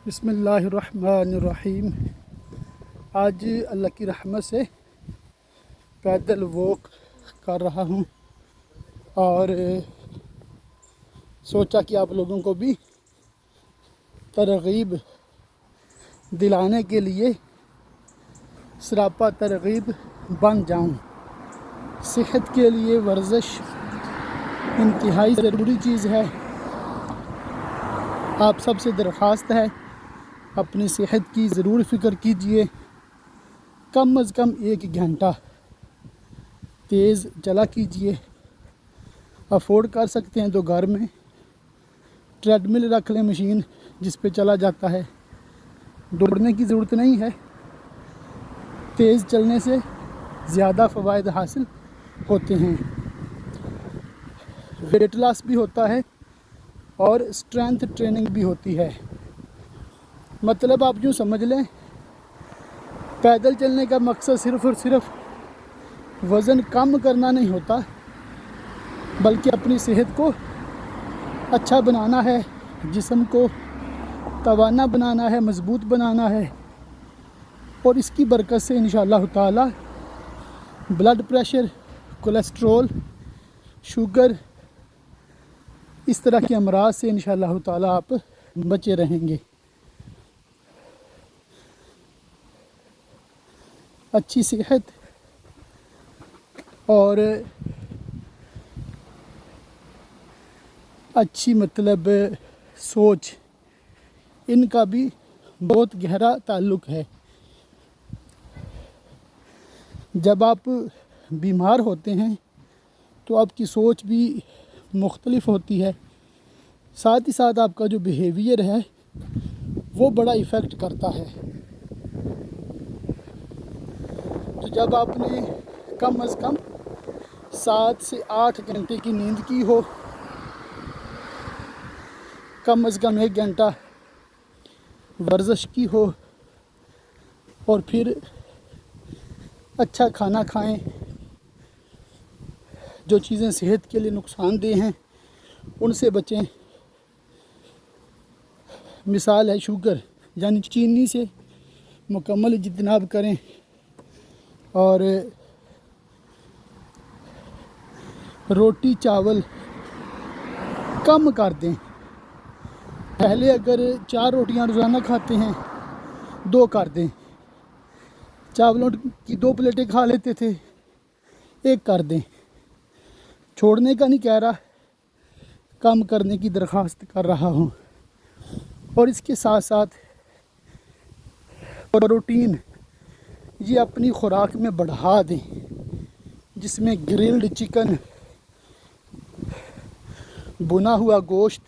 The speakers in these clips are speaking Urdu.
بسم اللہ الرحمن الرحیم۔ آج اللہ کی رحمت سے پیدل واک کر رہا ہوں اور سوچا کہ آپ لوگوں کو بھی ترغیب دلانے کے لیے سراپا ترغیب بن جاؤں۔ صحت کے لیے ورزش انتہائی ضروری چیز ہے۔ آپ سب سے درخواست ہے اپنی صحت کی ضرور فکر کیجئے۔ کم از کم 1 گھنٹہ تیز چلا کیجئے۔ افورڈ کر سکتے ہیں تو گھر میں ٹریڈ مل رکھ لیں، مشین جس پہ چلا جاتا ہے۔ دوڑنے کی ضرورت نہیں ہے، تیز چلنے سے زیادہ فوائد حاصل ہوتے ہیں۔ ویٹ لاس بھی ہوتا ہے اور اسٹرینتھ ٹریننگ بھی ہوتی ہے۔ مطلب آپ یوں سمجھ لیں، پیدل چلنے کا مقصد صرف اور صرف وزن کم کرنا نہیں ہوتا، بلکہ اپنی صحت کو اچھا بنانا ہے، جسم کو توانا بنانا ہے، مضبوط بنانا ہے، اور اس کی برکت سے انشاءاللہ تعالی بلڈ پریشر، کولیسٹرول، شوگر، اس طرح کے امراض سے انشاءاللہ تعالی آپ بچے رہیں گے۔ اچھی صحت اور اچھی سوچ، ان کا بھی بہت گہرا تعلق ہے۔ جب آپ بیمار ہوتے ہیں تو آپ کی سوچ بھی مختلف ہوتی ہے، ساتھ ہی ساتھ آپ کا جو بیہیویئر ہے وہ بڑا ایفیکٹ کرتا ہے۔ تو جب آپ نے کم از کم 7 سے 8 گھنٹے کی نیند کی ہو، کم از کم 1 گھنٹہ ورزش کی ہو، اور پھر اچھا کھانا کھائیں، جو چیزیں صحت کے لیے نقصان دہ ہیں ان سے بچیں۔ مثال ہے شوگر، یعنی چینی سے مکمل اجتناب کریں، اور روٹی چاول کم کر دیں۔ پہلے اگر 4 روٹیاں روزانہ کھاتے ہیں، 2 کر دیں۔ چاولوں کی 2 پلیٹیں کھا لیتے تھے، 1 کر دیں۔ چھوڑنے کا نہیں کہہ رہا، کم کرنے کی درخواست کر رہا ہوں۔ اور اس کے ساتھ ساتھ پروٹین یہ اپنی خوراک میں بڑھا دیں، جس میں گرلڈ چکن، بنا ہوا گوشت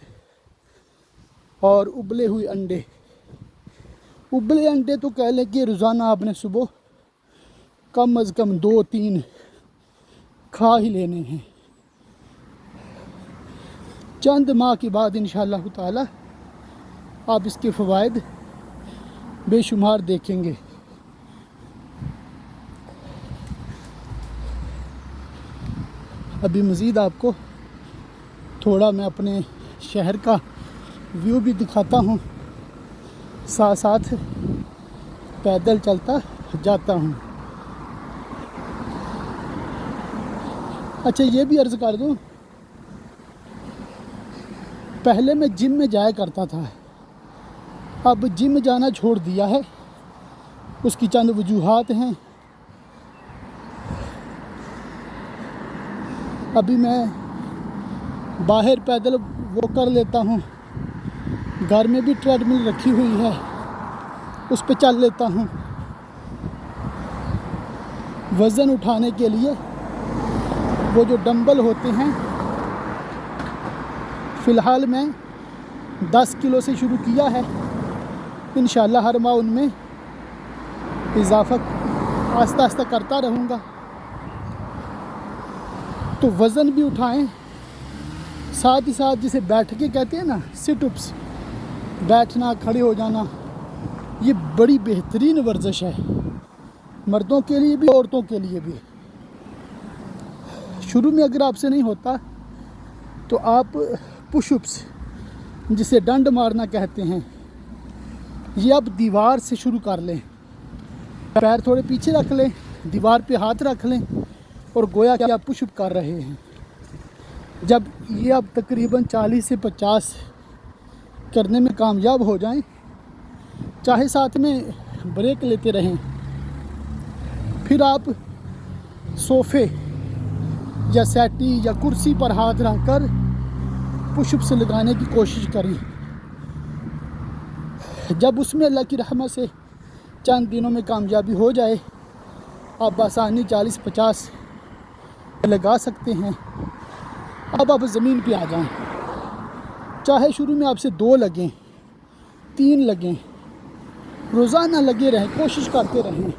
اور ابلے ہوئے انڈے۔ ابلے انڈے تو کہہ لیں کہ روزانہ آپ نے صبح کم از کم 2-3 کھا ہی لینے ہیں۔ چند ماہ کے بعد انشاءاللہ تعالی آپ اس کے فوائد بے شمار دیکھیں گے۔ ابھی مزید آپ کو تھوڑا میں اپنے شہر کا ویو بھی دکھاتا ہوں، ساتھ ساتھ پیدل چلتا جاتا ہوں۔ اچھا، یہ بھی عرض کر دوں، پہلے میں جم میں جایا کرتا تھا، اب جم جانا چھوڑ دیا ہے۔ اس کی چند وجوہات ہیں۔ ابھی میں باہر پیدل وہ کر لیتا ہوں، گھر میں بھی ٹریڈ مل رکھی ہوئی ہے، اس پہ چل لیتا ہوں۔ وزن اٹھانے کے لیے وہ جو ڈمبل ہوتے ہیں، فی الحال میں 10 کلو سے شروع کیا ہے، انشاءاللہ ہر ماہ ان میں اضافہ آہستہ آہستہ کرتا رہوں گا۔ تو وزن بھی اٹھائیں، ساتھ ہی ساتھ جسے بیٹھ کے کہتے ہیں نا، سٹ اپس، بیٹھنا، کھڑے ہو جانا، یہ بڑی بہترین ورزش ہے، مردوں کے لیے بھی عورتوں کے لیے بھی۔ شروع میں اگر آپ سے نہیں ہوتا تو آپ پش اپس، جسے ڈنڈ مارنا کہتے ہیں، یہ اب دیوار سے شروع کر لیں، پیر تھوڑے پیچھے رکھ لیں، دیوار پہ ہاتھ رکھ لیں اور گویا کہ آپ پش اپ کر رہے ہیں۔ جب یہ اب تقریباً 40 سے 50 کرنے میں کامیاب ہو جائیں، چاہے ساتھ میں بریک لیتے رہیں، پھر آپ صوفے یا سیٹی یا کرسی پر ہاتھ رکھ کر پش اپس لگانے کی کوشش کریں۔ جب اس میں اللہ کی رحمت سے چند دنوں میں کامیابی ہو جائے، آپ بآسانی 40-50 لگا سکتے ہیں۔ اب آپ زمین پہ آ جائیں، چاہے شروع میں آپ سے 2 لگیں، 3 لگیں، روزانہ لگے رہیں، کوشش کرتے رہیں،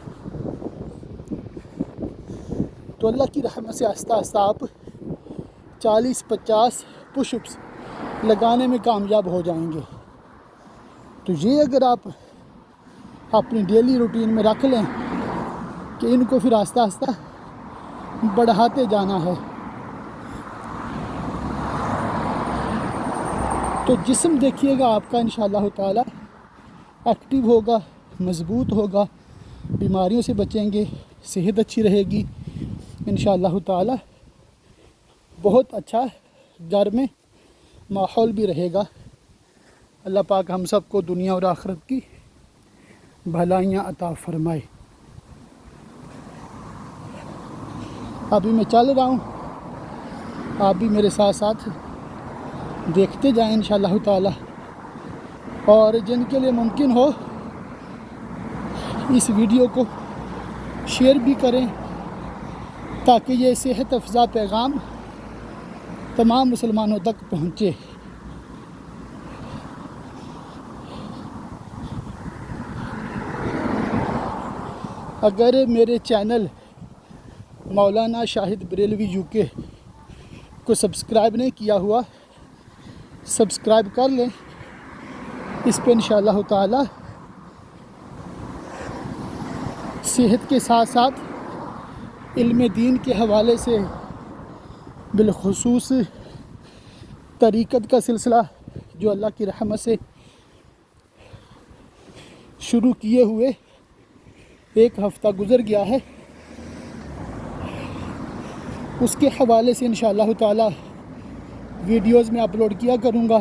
تو اللہ کی رحمت سے آہستہ آہستہ آپ 40-50 پش اپس لگانے میں کامیاب ہو جائیں گے۔ تو یہ اگر آپ اپنی ڈیلی روٹین میں رکھ لیں کہ ان کو پھر آہستہ آہستہ بڑھاتے جانا ہے، تو جسم دیکھیے گا آپ کا انشاءاللہ تعالی ایکٹیو ہوگا، مضبوط ہوگا، بیماریوں سے بچیں گے، صحت اچھی رہے گی انشاءاللہ تعالی، بہت اچھا گھر میں ماحول بھی رہے گا۔ اللہ پاک ہم سب کو دنیا اور آخرت کی بھلائیاں عطا فرمائے۔ ابھی میں چل رہا ہوں، آپ بھی میرے ساتھ ساتھ دیکھتے جائیں انشاءاللہ تعالی، اور جن کے لیے ممکن ہو اس ویڈیو کو شیئر بھی کریں تاکہ یہ صحت افزا پیغام تمام مسلمانوں تک پہنچے۔ اگر میرے چینل مولانا شاہد بریلوی UK کو سبسکرائب نہیں کیا ہوا، سبسکرائب کر لیں۔ اس پہ انشاءاللہ تعالی صحت کے ساتھ ساتھ علم دین کے حوالے سے بالخصوص طریقت کا سلسلہ جو اللہ کی رحمت سے شروع کیے ہوئے 1 ہفتہ گزر گیا ہے، اس کے حوالے سے انشاءاللہ تعالی ویڈیوز میں اپلوڈ کیا کروں گا۔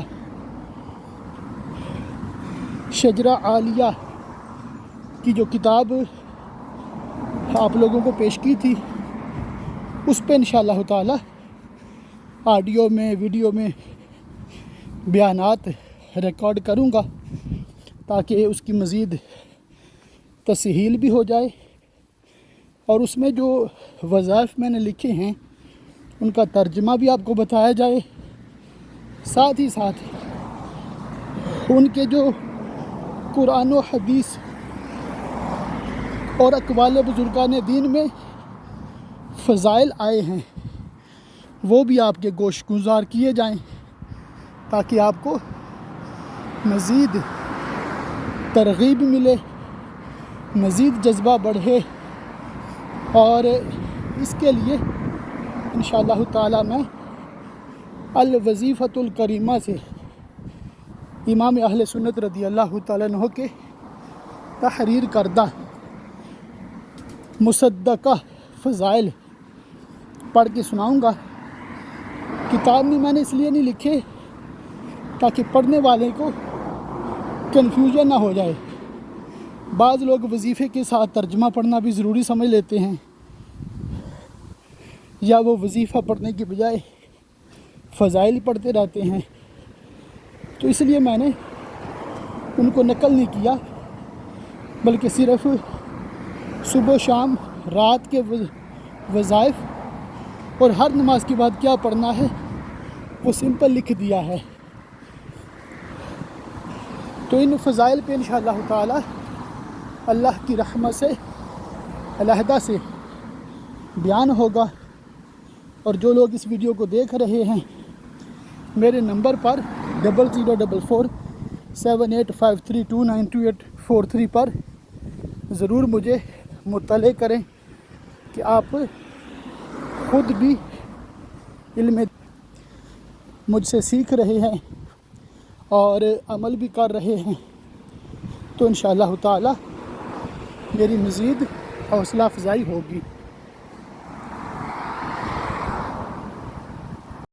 شجرہ عالیہ کی جو کتاب آپ لوگوں کو پیش کی تھی، اس پہ انشاءاللہ تعالی آڈیو میں، ویڈیو میں بیانات ریکارڈ کروں گا تاکہ اس کی مزید تسہیل بھی ہو جائے، اور اس میں جو وظائف میں نے لکھے ہیں ان کا ترجمہ بھی آپ کو بتایا جائے، ساتھ ہی ساتھ ان کے جو قرآن و حدیث اور اقوال بزرگان دین میں فضائل آئے ہیں وہ بھی آپ کے گوش گزار کیے جائیں تاکہ آپ کو مزید ترغیب ملے، مزید جذبہ بڑھے، اور اس کے لیے انشاءاللہ تعالی میں الوظیفۃ الکریمہ سے امام اہل سنت رضی اللہ تعالیٰ عنہ کے تحریر کردہ مصدقہ فضائل پڑھ کے سناؤں گا۔ کتاب میں نے اس لیے نہیں لکھے تاکہ پڑھنے والے کو کنفیوژن نہ ہو جائے۔ بعض لوگ وظیفے کے ساتھ ترجمہ پڑھنا بھی ضروری سمجھ لیتے ہیں، یا وہ وظیفہ پڑھنے کی بجائے فضائل پڑھتے رہتے ہیں، تو اس لیے میں نے ان کو نقل نہیں کیا، بلکہ صرف صبح و شام رات کے وظائف اور ہر نماز کے بعد کیا پڑھنا ہے وہ سمپل لکھ دیا ہے۔ تو ان فضائل پہ انشاءاللہ تعالی اللہ کی رحمت سے علیحدہ سے بیان ہوگا، اور جو لوگ اس ویڈیو کو دیکھ رہے ہیں میرے نمبر پر 00447853292843 پر ضرور مجھے مطلع کریں کہ آپ خود بھی علم مجھ سے سیکھ رہے ہیں اور عمل بھی کر رہے ہیں۔ تو انشاءاللہ تعالی میری مزید حوصلہ افزائی ہوگی.